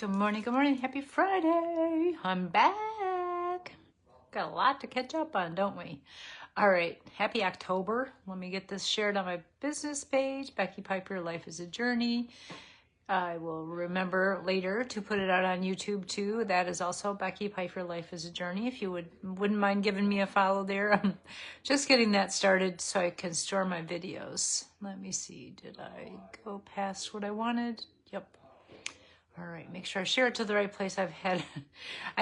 Good morning, happy Friday. I'm back. Got a lot to catch up on, don't we? All right, happy October. Let me get this shared on my business page, Becky Piper, Life is a Journey. I will remember later to put it out on YouTube too. That is also Becky Piper, Life is a Journey. If you wouldn't mind giving me a follow there. I'm just getting that started so I can store my videos. Let me see, did I go past what I wanted? Yep. All right, make sure I share it to the right place. I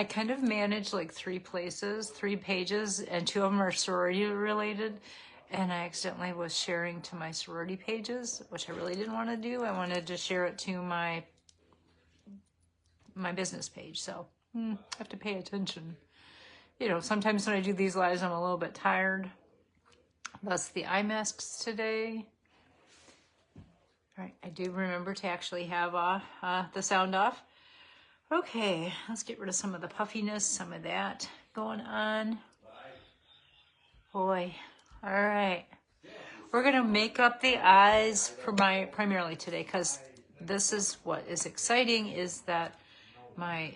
kind of manage like 3 places, 3 pages, and 2 of them are sorority related. And I accidentally was sharing to my sorority pages, which I really didn't want to do. I wanted to share it to my business page. So I have to pay attention. You know, sometimes when I do these lives, I'm a little bit tired. Thus the eye masks today. All right, I do remember to actually have the sound off. Okay, let's get rid of some of the puffiness, some of that going on. Boy, all right. We're gonna make up the eyes for primarily today, because this is what is exciting, is that my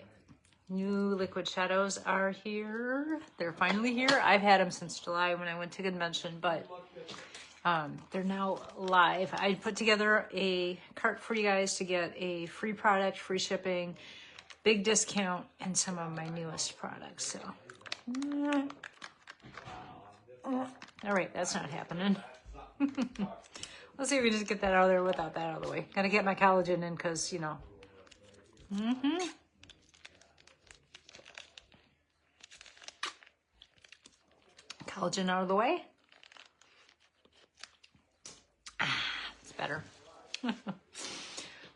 new liquid shadows are here. They're finally here. I've had them since July when I went to convention, but they're now live. I put together a cart for you guys to get a free product, free shipping, big discount, and some of my newest products. So, all right, that's not happening. Let's see if we can just get that out of there without that out of the way. Gotta get my collagen in because, you know. Collagen out of the way. It's better.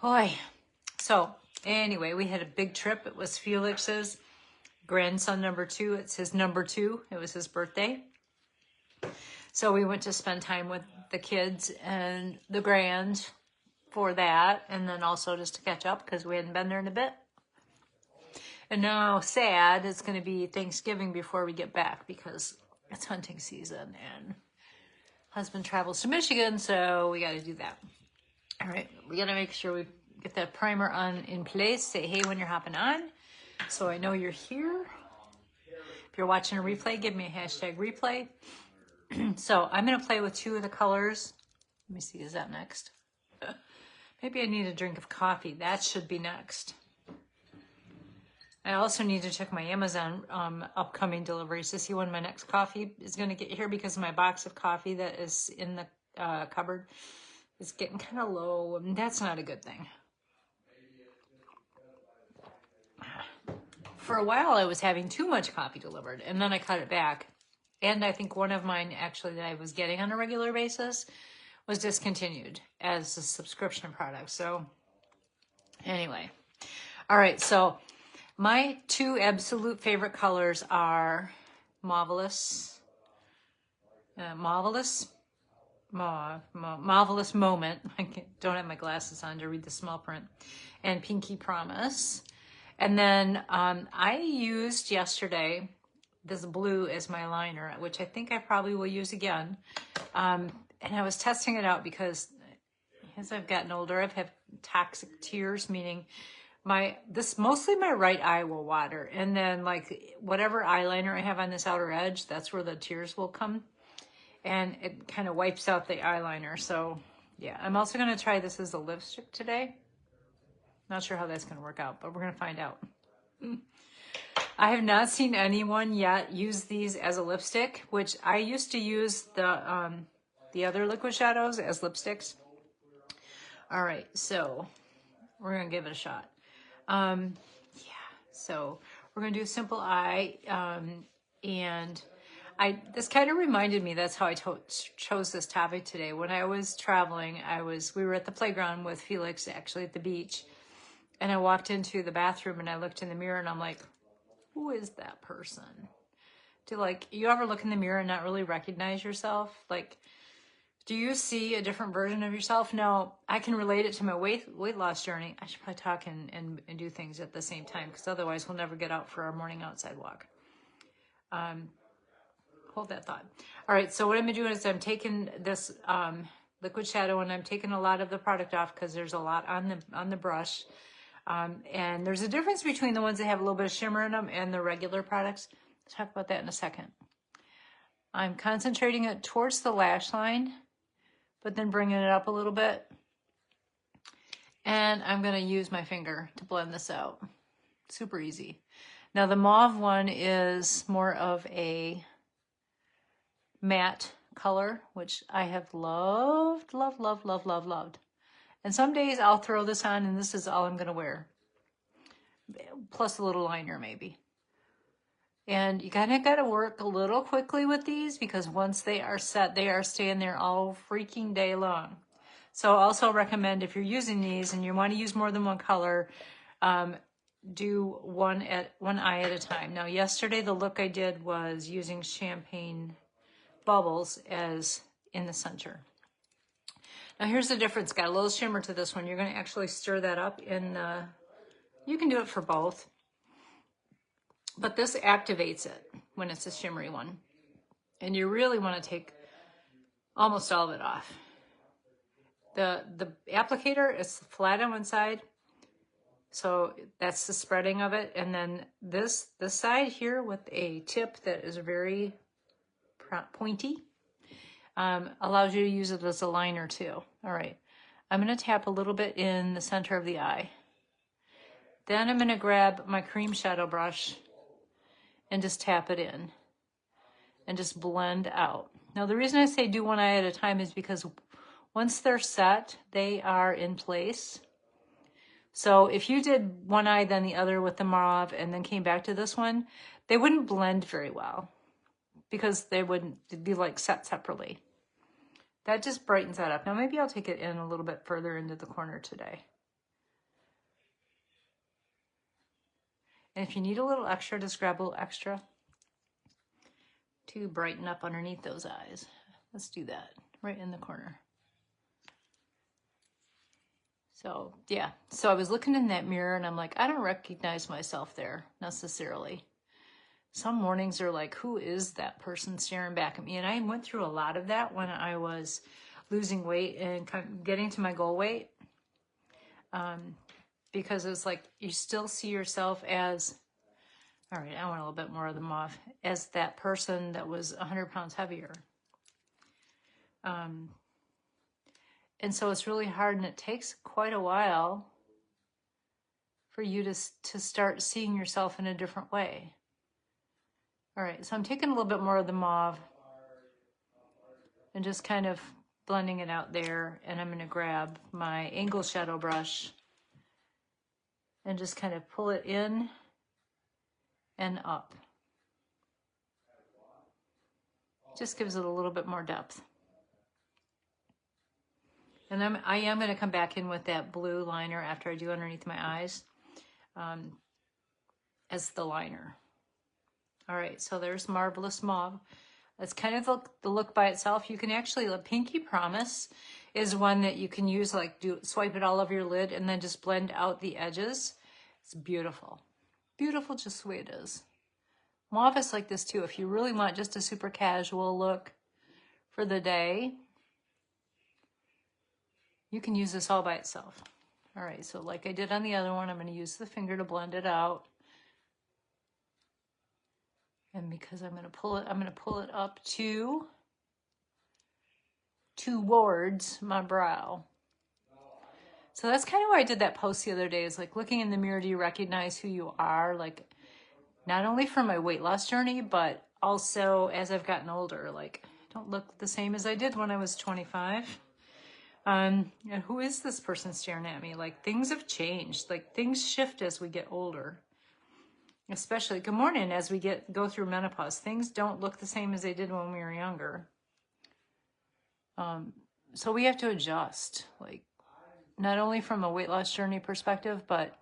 Boy. So, anyway, we had a big trip. It was Felix's grandson number 2. It's his number 2. It was his birthday. So we went to spend time with the kids and the grand for that. And then also just to catch up because we hadn't been there in a bit. And now, sad, it's going to be Thanksgiving before we get back because it's hunting season and husband travels to Michigan, so we got to do that. All right, we got to make sure we get that primer on in place. Say hey when you're hopping on so I know you're here. If you're watching a replay, give me a hashtag replay. So I'm going to play with 2 of the colors. Let me see, is that next? Maybe I need a drink of coffee. That should be next. I also need to check my Amazon upcoming deliveries to see when my next coffee is going to get here, because my box of coffee that is in the cupboard is getting kind of low, and that's not a good thing. For a while, I was having too much coffee delivered, and then I cut it back. And I think one of mine, actually, that I was getting on a regular basis was discontinued as a subscription product. So anyway, all right, so my 2 absolute favorite colors are Marvelous Moment. I don't have my glasses on to read the small print. And Pinky Promise. And then I used yesterday this blue as my liner, which I think I probably will use again. And I was testing it out because as I've gotten older, I've had toxic tears, meaning mostly my right eye will water. And then like whatever eyeliner I have on this outer edge, that's where the tears will come. And it kind of wipes out the eyeliner. So yeah, I'm also going to try this as a lipstick today. Not sure how that's going to work out, but we're going to find out. I have not seen anyone yet use these as a lipstick, which I used to use the other liquid shadows as lipsticks. All right, so we're going to give it a shot. Yeah, so we're going to do a simple eye. And this kind of reminded me, that's how I chose this topic today. When I was traveling, we were at the playground with Felix, actually at the beach. And I walked into the bathroom and I looked in the mirror and I'm like, who is that person? You ever look in the mirror and not really recognize yourself? Like, do you see a different version of yourself? No, I can relate it to my weight loss journey. I should probably talk and do things at the same time, because otherwise we'll never get out for our morning outside walk. Hold that thought. All right, so what I'm doing is I'm taking this liquid shadow and I'm taking a lot of the product off because there's a lot on the brush. And there's a difference between the ones that have a little bit of shimmer in them and the regular products. Let's talk about that in a second. I'm concentrating it towards the lash line, but then bringing it up a little bit. And I'm going to use my finger to blend this out. Super easy. Now the mauve one is more of a matte color, which I have loved, loved, loved, loved, loved, loved. And some days I'll throw this on and this is all I'm going to wear. Plus a little liner maybe. And you kind of got to work a little quickly with these because once they are set, they are staying there all freaking day long. So I also recommend if you're using these and you want to use more than one color, do one eye at a time. Now yesterday the look I did was using champagne bubbles as in the center. Now here's the difference. Got a little shimmer to this one. You're going to actually stir that up in you can do it for both. But this activates it when it's a shimmery one. And you really want to take almost all of it off. The applicator is flat on one side. So that's the spreading of it. And then this side here with a tip that is very pointy allows you to use it as a liner too. All right. I'm going to tap a little bit in the center of the eye. Then I'm going to grab my cream shadow brush and just tap it in and just blend out. Now the reason I say do one eye at a time is because once they're set, they are in place. So if you did one eye then the other with the mauve and then came back to this one, they wouldn't blend very well because they'd be like set separately. That just brightens that up. Now maybe I'll take it in a little bit further into the corner today. And if you need a little extra, just grab a little extra to brighten up underneath those eyes. Let's do that right in the corner. So yeah, so I was looking in that mirror and I'm like, I don't recognize myself there necessarily. Some mornings are like, who is that person staring back at me? And I went through a lot of that when I was losing weight and getting to my goal weight. Because it's like you still see yourself as, all right, I want a little bit more of the mauve, as that person that was 100 pounds heavier. And so it's really hard and it takes quite a while for you to start seeing yourself in a different way. All right, so I'm taking a little bit more of the mauve and just kind of blending it out there. And I'm going to grab my angle shadow brush and just kind of pull it in and up. Just gives it a little bit more depth. And I am going to come back in with that blue liner after I do underneath my eyes as the liner. All right, so there's Marvelous Mauve. That's kind of the look by itself. You can actually, Pinky Promise is one that you can use, like swipe it all over your lid and then just blend out the edges. It's beautiful. Beautiful just the way it is. Mauve is like this too. If you really want just a super casual look for the day, you can use this all by itself. All right, so like I did on the other one, I'm going to use the finger to blend it out. And because I'm going to pull it up towards my brow. So that's kind of why I did that post the other day, is like looking in the mirror, do you recognize who you are? Like not only from my weight loss journey, but also as I've gotten older, like I don't look the same as I did when I was 25. And who is this person staring at me? Like things have changed, like things shift as we get older. Especially, good morning, as we go through menopause. Things don't look the same as they did when we were younger. So we have to adjust, like not only from a weight loss journey perspective, but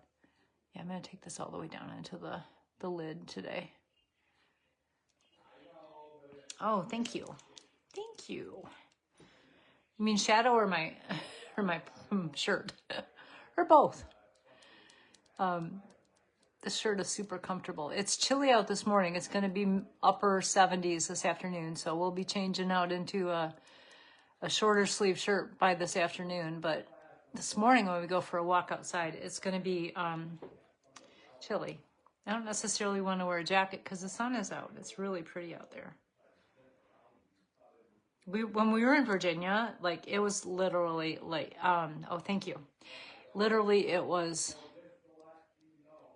yeah, I'm going to take this all the way down into the lid today. Oh, thank you. Thank you. You mean shadow or my shirt? Or both? This shirt is super comfortable. It's chilly out this morning. It's going to be upper 70s this afternoon, so we'll be changing out into a shorter sleeve shirt by this afternoon, but this morning when we go for a walk outside, it's going to be chilly. I don't necessarily want to wear a jacket because the sun is out. It's really pretty out there. When we were in Virginia, like it was literally like, oh, thank you. Literally, it was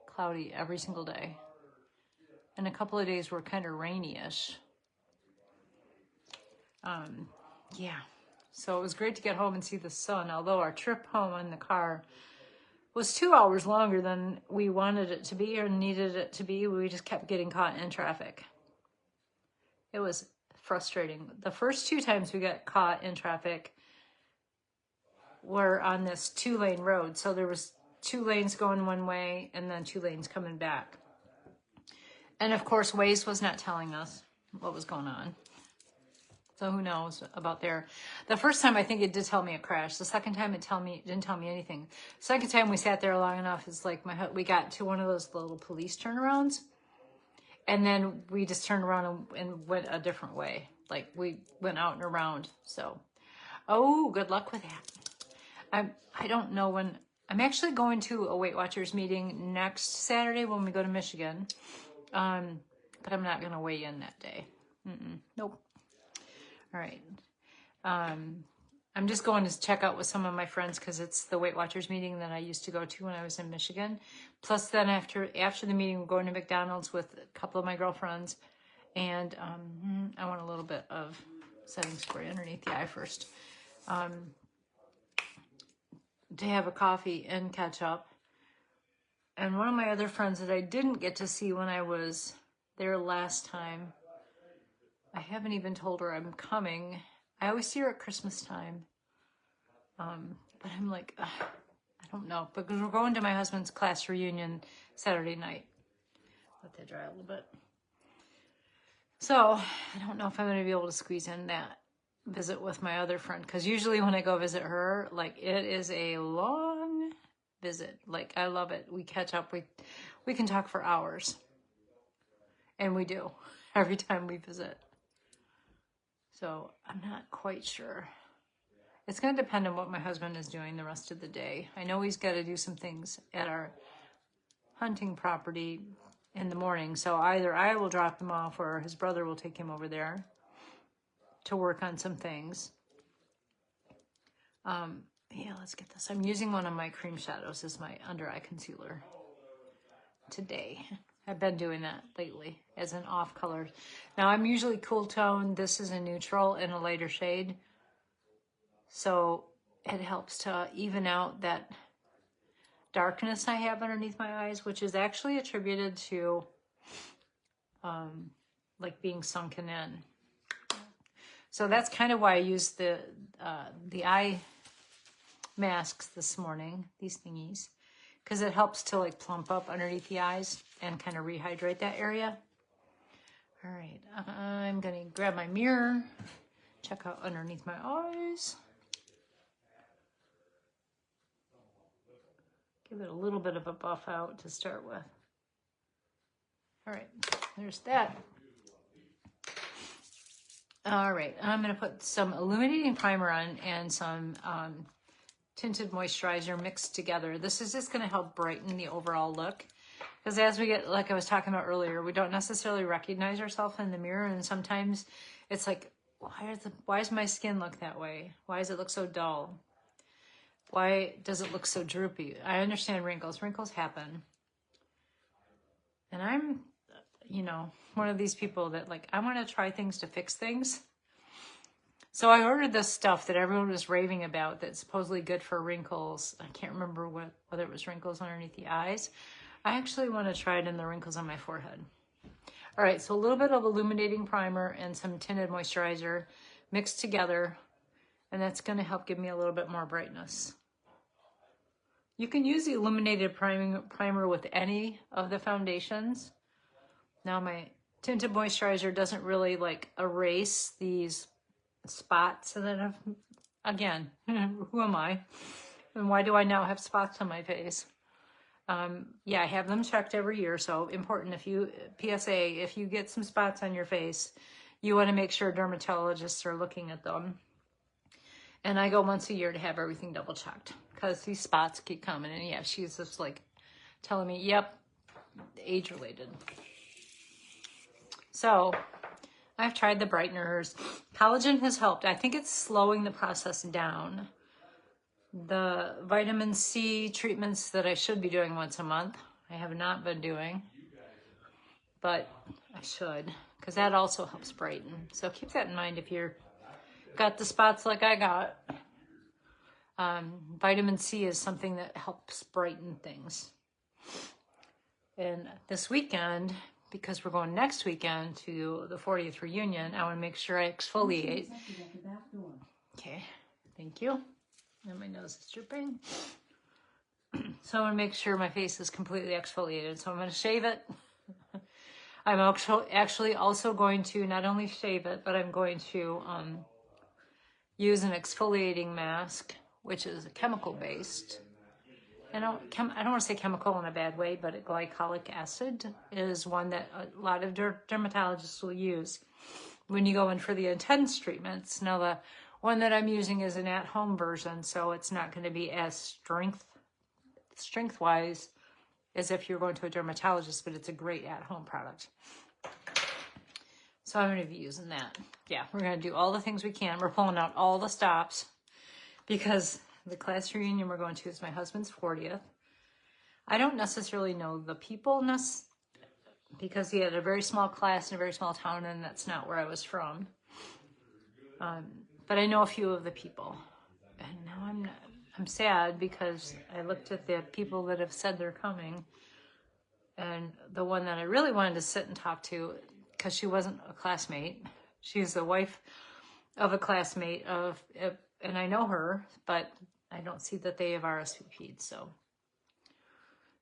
cloudy every single day. And a couple of days were kind of rainy-ish. Yeah. So it was great to get home and see the sun, although our trip home in the car was 2 hours longer than we wanted it to be or needed it to be. We just kept getting caught in traffic. It was frustrating. The first 2 times we got caught in traffic were on this 2-lane road. So there was 2 lanes going one way and then 2 lanes coming back. And of course, Waze was not telling us what was going on. So who knows about there. The first time I think it did tell me a crash. The second time it didn't tell me anything. Second time we sat there long enough, it's like we got to one of those little police turnarounds. And then we just turned around and went a different way. Like we went out and around. So, oh, good luck with that. I don't know when. I'm actually going to a Weight Watchers meeting next Saturday when we go to Michigan. But I'm not going to weigh in that day. Nope. All right. I'm just going to check out with some of my friends because it's the Weight Watchers meeting that I used to go to when I was in Michigan. Plus then after the meeting, we're going to McDonald's with a couple of my girlfriends. And I want a little bit of setting spray underneath the eye first. To have a coffee and catch up. And one of my other friends that I didn't get to see when I was there last time, I haven't even told her I'm coming. I always see her at Christmas time. But I'm like, I don't know. Because we're going to my husband's class reunion Saturday night. Let that dry a little bit. So I don't know if I'm going to be able to squeeze in that visit with my other friend. Because usually when I go visit her, like it is a long visit. Like I love it. We catch up. We can talk for hours. And we do every time we visit. So I'm not quite sure. It's going to depend on what my husband is doing the rest of the day. I know he's got to do some things at our hunting property in the morning. So either I will drop him off or his brother will take him over there to work on some things. Yeah, let's get this. I'm using one of my cream shadows as my under eye concealer today. I've been doing that lately as an off color. Now I'm usually cool tone. This is a neutral in a lighter shade. So it helps to even out that darkness I have underneath my eyes, which is actually attributed to like being sunken in. So that's kind of why I used the eye masks this morning, these thingies, because it helps to like plump up underneath the eyes and kind of rehydrate that area. All right, I'm gonna grab my mirror, check out underneath my eyes. Give it a little bit of a buff out to start with. All right, there's that. All right, I'm gonna put some illuminating primer on and some tinted moisturizer mixed together. This is just gonna help brighten the overall look. Because as we get, like I was talking about earlier, we don't necessarily recognize ourselves in the mirror, and sometimes it's like, why does my skin look that way? Why does it look so dull? Why does it look so droopy? I understand wrinkles. Wrinkles happen. And I'm, one of these people that like, I want to try things to fix things. So I ordered this stuff that everyone was raving about that's supposedly good for wrinkles. I can't remember whether it was wrinkles underneath the eyes. I actually want to try it in the wrinkles on my forehead. All right, so a little bit of illuminating primer and some tinted moisturizer mixed together, and that's going to help give me a little bit more brightness. You can use the illuminated primer with any of the foundations. Now my tinted moisturizer doesn't really like erase these spots that I've, again, who am I? And why do I now have spots on my face? Yeah, I have them checked every year. So important, PSA, if you get some spots on your face, you want to make sure dermatologists are looking at them. And I go once a year to have everything double checked because these spots keep coming. And yeah, she's just like telling me, yep, age related. So I've tried the brighteners. Collagen has helped. I think it's slowing the process down. The vitamin C treatments that I should be doing once a month, I have not been doing, but I should, because that also helps brighten. So keep that in mind if you're got the spots like I got. Vitamin C is something that helps brighten things. And this weekend, because we're going next weekend to the 40th reunion, I want to make sure I exfoliate. Okay, thank you. And my nose is dripping. So I want to make sure my face is completely exfoliated. So I'm going to shave it. I'm actually also going to not only shave it, but I'm going to use an exfoliating mask, which is chemical based. And I don't want to say chemical in a bad way, but glycolic acid is one that a lot of dermatologists will use when you go in for the intense treatments. Now, the one that I'm using is an at-home version, so it's not going to be as strength-wise as if you're going to a dermatologist, but it's a great at-home product. So I'm going to be using that. Yeah, we're going to do all the things we can. We're pulling out all the stops because the class reunion we're going to is my husband's 40th. I don't necessarily know the people because he had a very small class in a very small town, and that's not where I was from. But I know a few of the people. And now I'm sad because I looked at the people that have said they're coming, and the one that I really wanted to sit and talk to, because she wasn't a classmate. She's the wife of a classmate and I know her, but I don't see that they have RSVP'd, so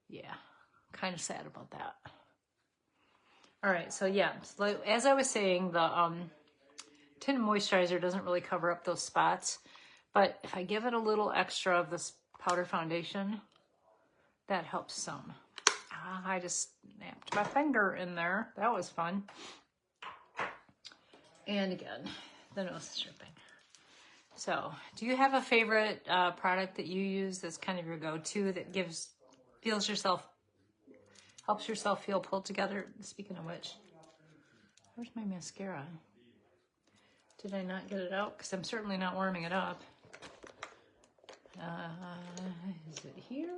yeah, kind of sad about that. All right, so yeah, so as I was saying, the tinted moisturizer doesn't really cover up those spots, but if I give it a little extra of this powder foundation, that helps some. I just snapped my finger in there. That was fun. And again, the nose is dripping. So, do you have a favorite product that you use that's kind of your go-to that helps yourself feel pulled together? Speaking of which, where's my mascara? Did I not get it out? Because I'm certainly not warming it up. Is it here?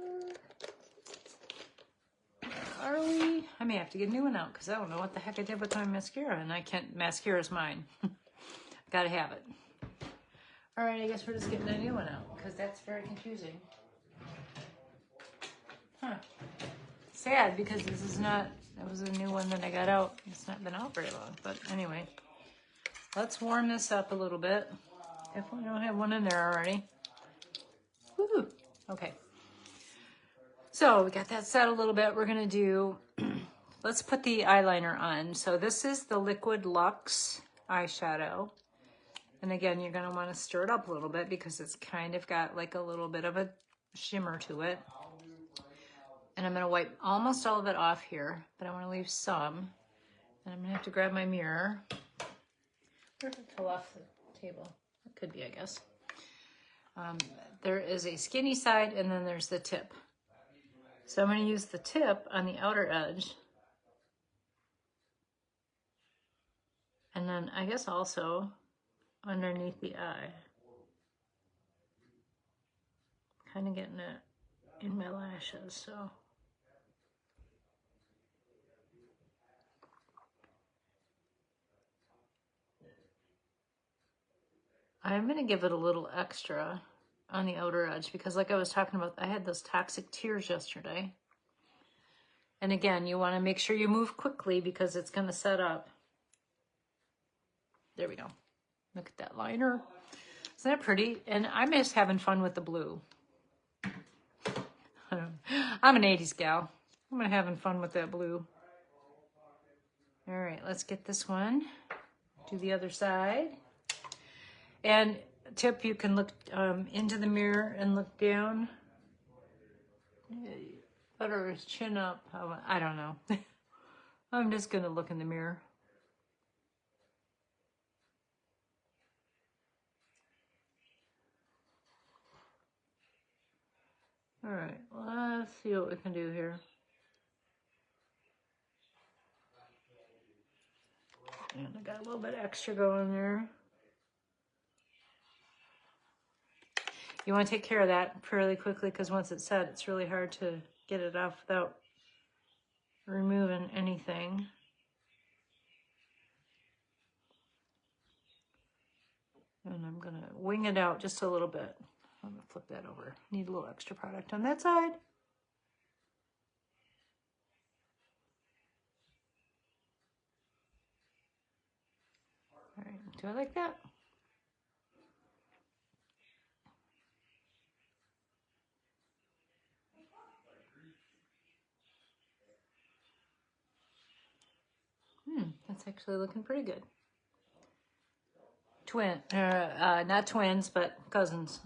Are we? I may have to get a new one out because I don't know what the heck I did with my mascara, and I can't. Mascara's mine. Gotta have it. All right, I guess we're just getting a new one out because that's very confusing. Huh. Sad because that was a new one that I got out. It's not been out very long, but anyway. Let's warm this up a little bit. If we don't have one in there already. Woo-hoo. Okay. So we got that set a little bit. We're going to do, let's put the eyeliner on. So this is the Liquid Luxe eyeshadow. And again, you're going to want to stir it up a little bit because it's kind of got like a little bit of a shimmer to it. And I'm going to wipe almost all of it off here, but I want to leave some. And I'm going to have to grab my mirror. Where did it fall off the table? It could be, I guess. There is a skinny side and then there's the tip. So I'm going to use the tip on the outer edge. And then I guess also underneath the eye. Kind of getting it in my lashes, so. I'm going to give it a little extra on the outer edge because like I was talking about, I had those toxic tears yesterday. And again, you want to make sure you move quickly because it's going to set up. There we go. Look at that liner. Isn't that pretty? And I'm just having fun with the blue. I'm an 80s gal. I'm having fun with that blue. All right, let's get this one. Do the other side. And tip, you can look into the mirror and look down. Put her chin up. I don't know. I'm just going to look in the mirror. All right, let's see what we can do here. And I got a little bit extra going there. You want to take care of that fairly quickly because once it's set, it's really hard to get it off without removing anything. And I'm going to wing it out just a little bit. I'm going to flip that over. Need a little extra product on that side. All right, do I like that? That's actually looking pretty good. Not twins, but cousins.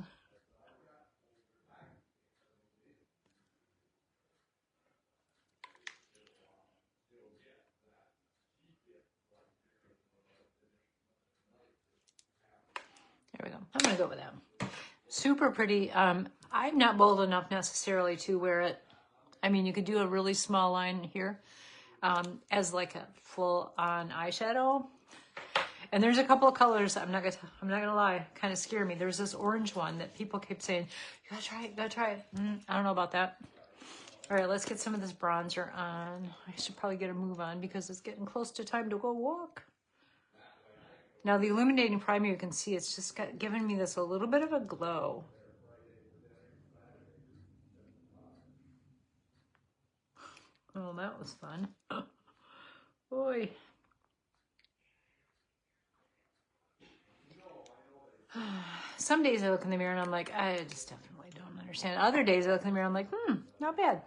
There we go. I'm gonna go with that. Super pretty. I'm not bold enough necessarily to wear it. I mean, you could do a really small line here as like a full-on eyeshadow. And there's a couple of colors, I'm not gonna lie, kind of scare me. There's this orange one that people keep saying, you gotta try it, you gotta try it. I don't know about that. All right, let's get some of this bronzer on. I should probably get a move on because it's getting close to time to go walk. Now the illuminating primer, you can see it's just giving me this a little bit of a glow. Oh, that was fun. Boy. Some days I look in the mirror and I'm like, I just definitely don't understand. Other days I look in the mirror and I'm like, not bad.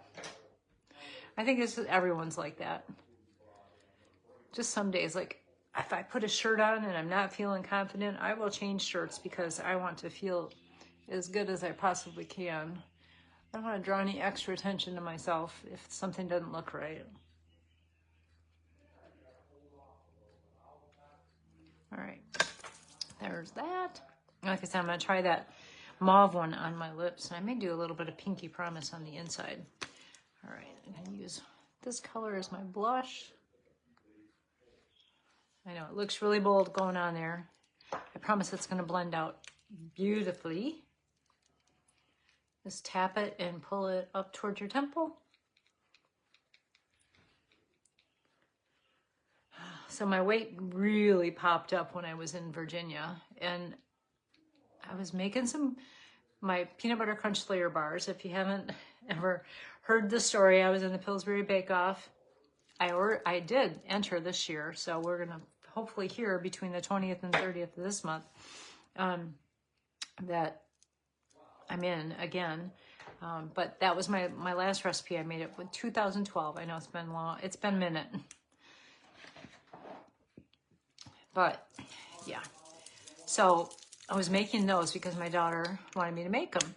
I think everyone's like that. Just some days, like if I put a shirt on and I'm not feeling confident, I will change shirts because I want to feel as good as I possibly can. I don't want to draw any extra attention to myself if something doesn't look right. All right, there's that. Like I said, I'm going to try that mauve one on my lips, and I may do a little bit of Pinky Promise on the inside. All right, I'm going to use this color as my blush. I know it looks really bold going on there. I promise it's going to blend out beautifully. Just tap it and pull it up towards your temple. So my weight really popped up when I was in Virginia, and I was making my peanut butter crunch layer bars. If you haven't ever heard the story, I was in the Pillsbury Bake Off. I did enter this year, so we're gonna hopefully hear between the 20th and 30th of this month that I'm in again. But that was my last recipe. I made it with 2012. I know it's been long. It's been a minute. But yeah. So I was making those because my daughter wanted me to make them.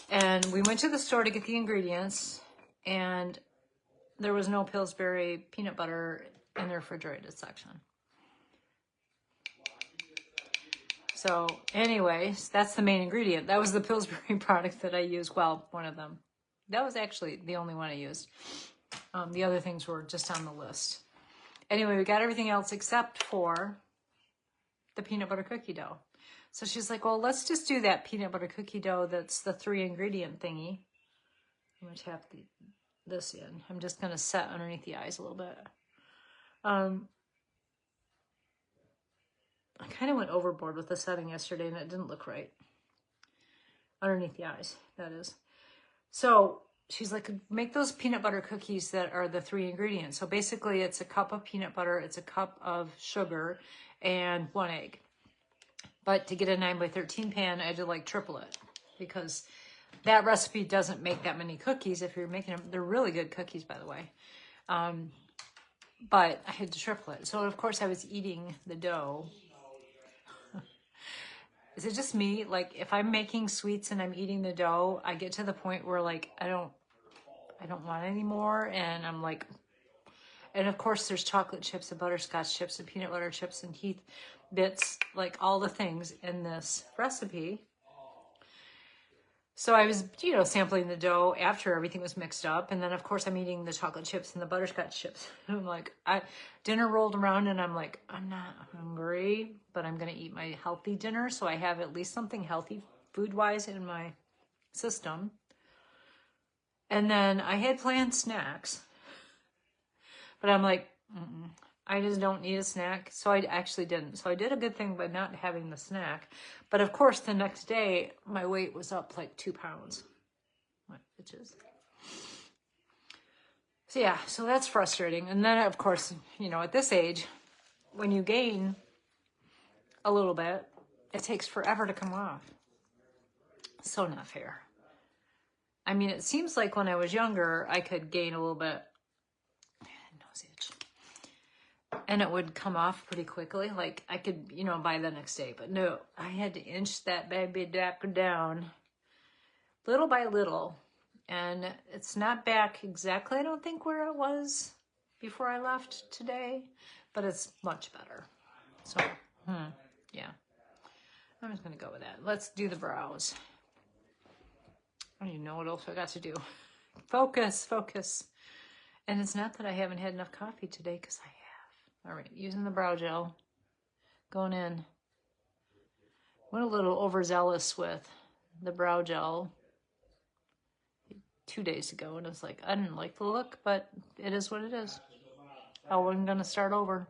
And we went to the store to get the ingredients, and there was no Pillsbury peanut butter in the refrigerated section. So anyways, that's the main ingredient. That was the Pillsbury product that I used. Well, one of them. That was actually the only one I used. The other things were just on the list. Anyway, we got everything else except for the peanut butter cookie dough. So she's like, well, let's just do that peanut butter cookie dough that's the 3-ingredient thingy. I'm going to tap this in. I'm just going to set underneath the eyes a little bit. I kind of went overboard with the setting yesterday and it didn't look right. Underneath the eyes, that is. So she's like, make those peanut butter cookies that are the 3 ingredients. So basically it's a cup of peanut butter, it's a cup of sugar, and 1 egg. But to get a 9x13 pan, I had to like triple it because that recipe doesn't make that many cookies. If you're making them, they're really good cookies, by the way. But I had to triple it. So of course I was eating the dough. Is it just me? Like if I'm making sweets and I'm eating the dough, I get to the point where like I don't want any more, and I'm like, and of course there's chocolate chips and butterscotch chips and peanut butter chips and Heath bits, like all the things in this recipe. So I was, you know, sampling the dough after everything was mixed up. And then, of course, I'm eating the chocolate chips and the butterscotch chips. And I'm like, dinner rolled around and I'm like, I'm not hungry, but I'm going to eat my healthy dinner. So I have at least something healthy food-wise in my system. And then I had planned snacks, but I'm like, I just don't need a snack. So I actually didn't. So I did a good thing by not having the snack. But of course, the next day, my weight was up like 2 pounds. What bitches. So yeah, so that's frustrating. And then, of course, you know, at this age, when you gain a little bit, it takes forever to come off. So not fair. I mean, it seems like when I was younger, I could gain a little bit. Nose itch. And it would come off pretty quickly. Like I could, you know, by the next day. But no, I had to inch that baby down little by little. And it's not back exactly, I don't think, where it was before I left today. But it's much better. So, yeah. I'm just going to go with that. Let's do the brows. I don't even know what else I got to do. Focus, focus. And it's not that I haven't had enough coffee today, because I have. All right, using the brow gel. Going in. Went a little overzealous with the brow gel 2 days ago, and it's like, I didn't like the look, but it is what it is. Oh, I'm going to start over.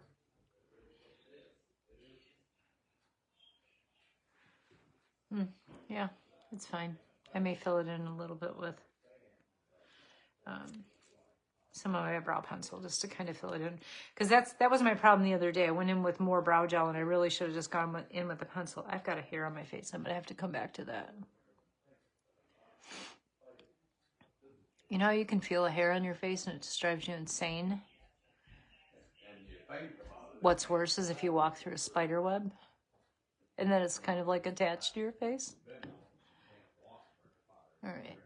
Yeah, it's fine. I may fill it in a little bit with some of my brow pencil just to kind of fill it in. Because that was my problem the other day. I went in with more brow gel and I really should have just gone in with the pencil. I've got a hair on my face. I'm going to have to come back to that. You know how you can feel a hair on your face and it just drives you insane? What's worse is if you walk through a spider web and then it's kind of like attached to your face. All right.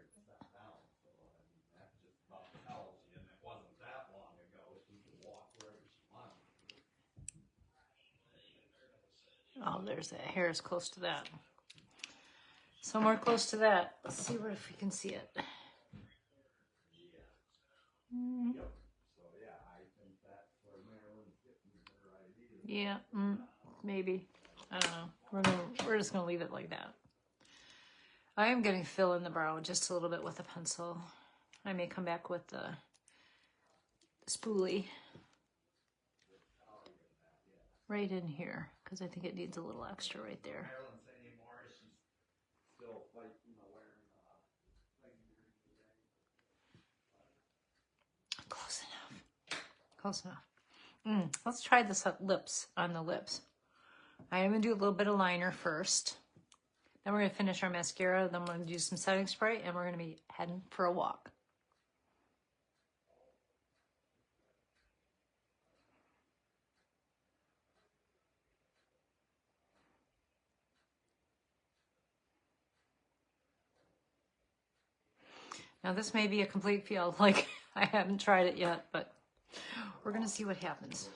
Oh, there's that hair is close to that. Somewhere close to that. Let's see if we can see it. Yeah, maybe. I don't know. We're just gonna leave it like that. I am gonna fill in the brow just a little bit with a pencil. I may come back with the spoolie right in here because I think it needs a little extra right there. Close enough. Close enough. Let's try this lips on the lips. I am gonna do a little bit of liner first. Then we're gonna finish our mascara. Then we're gonna do some setting spray, and we're gonna be heading for a walk. Now this may be a complete fail, like I haven't tried it yet, but we're gonna see what happens.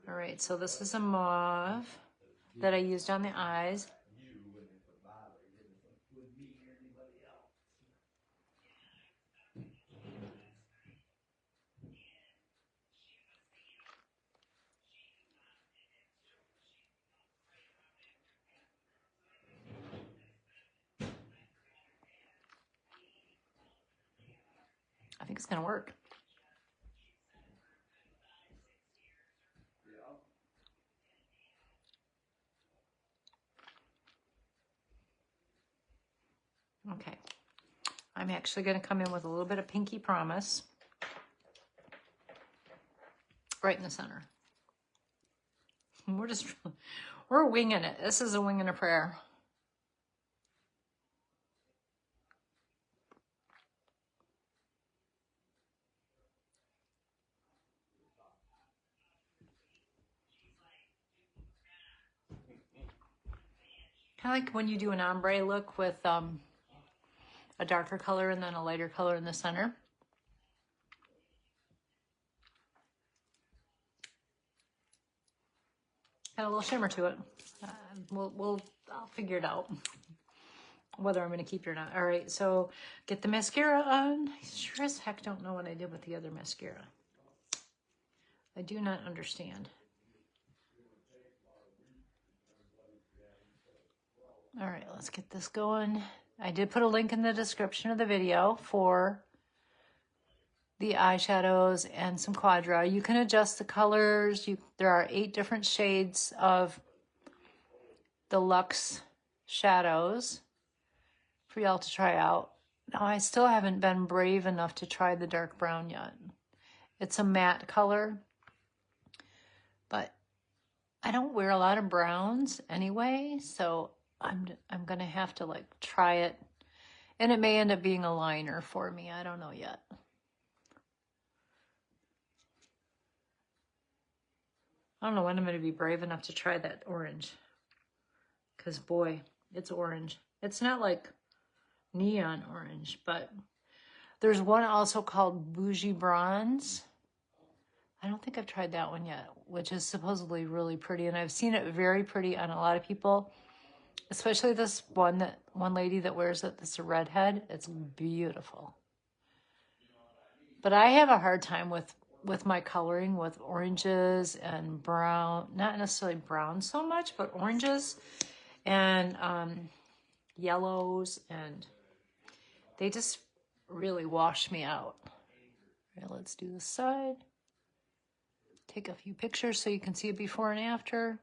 All right, so this is a mauve that I used on the eyes. I think it's gonna work. Okay, I'm actually gonna come in with a little bit of Pinky Promise right in the center. We're winging it. This is a wing and a prayer. Kind of like when you do an ombre look with a darker color and then a lighter color in the center. Got a little shimmer to it. I'll figure it out. whether I'm going to keep it or not. All right, so get the mascara on. I sure as heck don't know what I did with the other mascara. I do not understand. All right, let's get this going. I did put a link in the description of the video for the eyeshadows and some quadra. You can adjust the colors. There are 8 different shades of the Luxe shadows for y'all to try out. Now, I still haven't been brave enough to try the dark brown yet. It's a matte color, but I don't wear a lot of browns anyway, so I'm gonna have to like try it, and it may end up being a liner for me. I don't know yet. I don't know when I'm gonna be brave enough to try that orange, because boy, it's orange. It's not like neon orange, but there's one also called Bougie Bronze. I don't think I've tried that one yet, which is supposedly really pretty, and I've seen it very pretty on a lot of people, especially this one lady that wears it that's a redhead. It's beautiful. But I have a hard time with my coloring with oranges and brown, not necessarily brown so much, but oranges and yellows, and they just really wash me out. All right, let's do this side. Take a few pictures so you can see it before and after.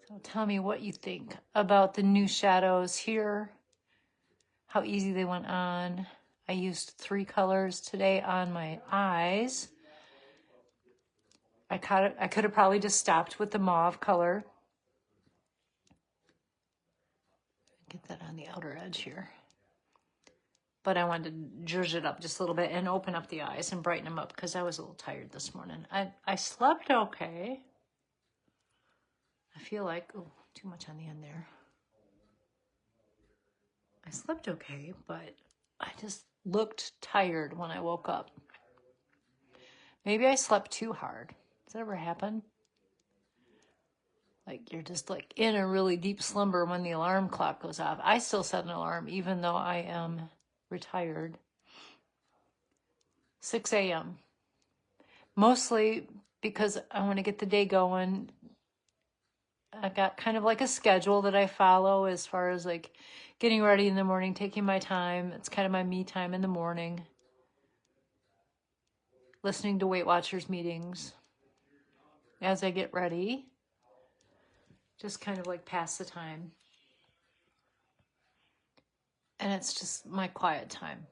So tell me what you think about the new shadows here, how easy they went on. I used 3 colors today on my eyes. I could have probably just stopped with the mauve color. Get that on the outer edge here. But I wanted to zhuzh it up just a little bit and open up the eyes and brighten them up because I was a little tired this morning. I slept okay. I feel like, oh, too much on the end there. I slept okay, but I just looked tired when I woke up. Maybe I slept too hard. Does that ever happen? Like you're just like in a really deep slumber when the alarm clock goes off. I still set an alarm even though I am retired. 6 a.m. Mostly because I want to get the day going. I got kind of like a schedule that I follow as far as like getting ready in the morning, taking my time. It's kind of my me time in the morning. Listening to Weight Watchers meetings as I get ready. Just kind of like pass the time. And it's just my quiet time.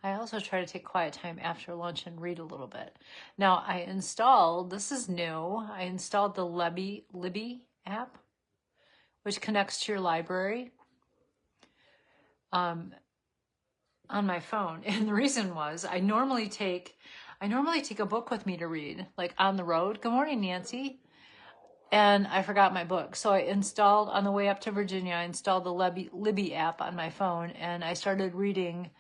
I also try to take quiet time after lunch and read a little bit. Now I installed, this is new, I installed the Libby app, which connects to your library on my phone. And the reason was I normally take a book with me to read, like on the road. Good morning, Nancy. And I forgot my book. So I installed, on the way up to Virginia, I installed the Libby app on my phone, and I started reading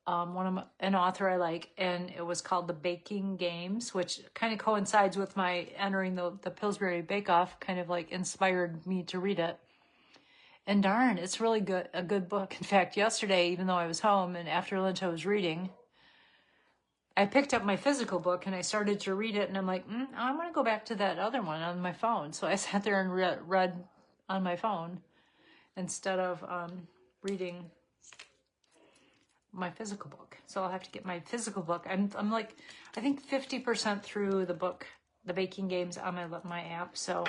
an author I like, and it was called The Baking Games, which kind of coincides with my entering the Pillsbury Bake Off, kind of like inspired me to read it. And darn, it's really good, a good book. In fact, yesterday, even though I was home and after lunch I was reading, I picked up my physical book and I started to read it, and I'm like, I'm going to go back to that other one on my phone. So I sat there and read on my phone instead of reading my physical book. So I'll have to get my physical book. I'm like, I think 50% through the book, The Baking Games, on my app. So,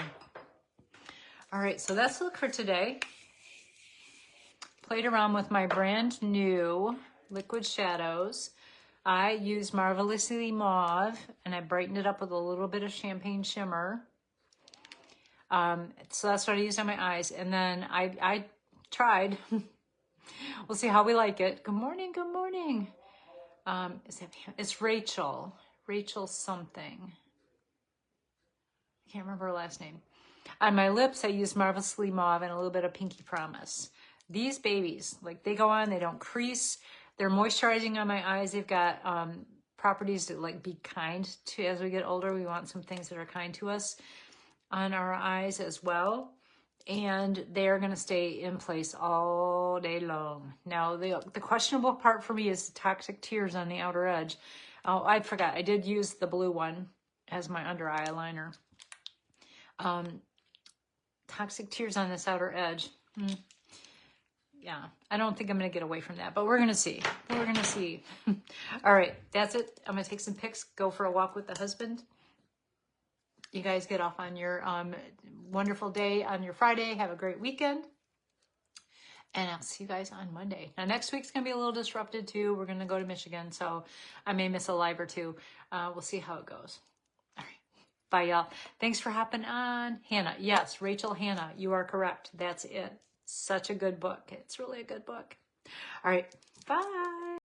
all right, so that's the look for today. Played around with my brand new liquid shadows. I used Marvelously Mauve, and I brightened it up with a little bit of Champagne Shimmer. So that's what I used on my eyes. And then I tried. We'll see how we like it. Good morning, good morning. It's Rachel something. I can't remember her last name. On my lips, I used Marvelously Mauve and a little bit of Pinky Promise. These babies, like they go on, they don't crease. They're moisturizing on my eyes. They've got properties to like be kind to as we get older. We want some things that are kind to us on our eyes as well. and they're going to stay in place all day long. Now, the questionable part for me is the toxic tears on the outer edge. Oh, I forgot. I did use the blue one as my under eye liner. Toxic tears on this outer edge. Yeah, I don't think I'm going to get away from that, but we're going to see. We're going to see. All right, that's it. I'm going to take some pics, go for a walk with the husband. You guys get off on your wonderful day on your Friday. Have a great weekend. And I'll see you guys on Monday. Now, next week's going to be a little disrupted, too. We're going to go to Michigan, so I may miss a live or two. We'll see how it goes. All right. Bye, y'all. Thanks for hopping on. Hannah. Yes, Rachel Hannah. You are correct. That's it. Such a good book. It's really a good book. All right. Bye.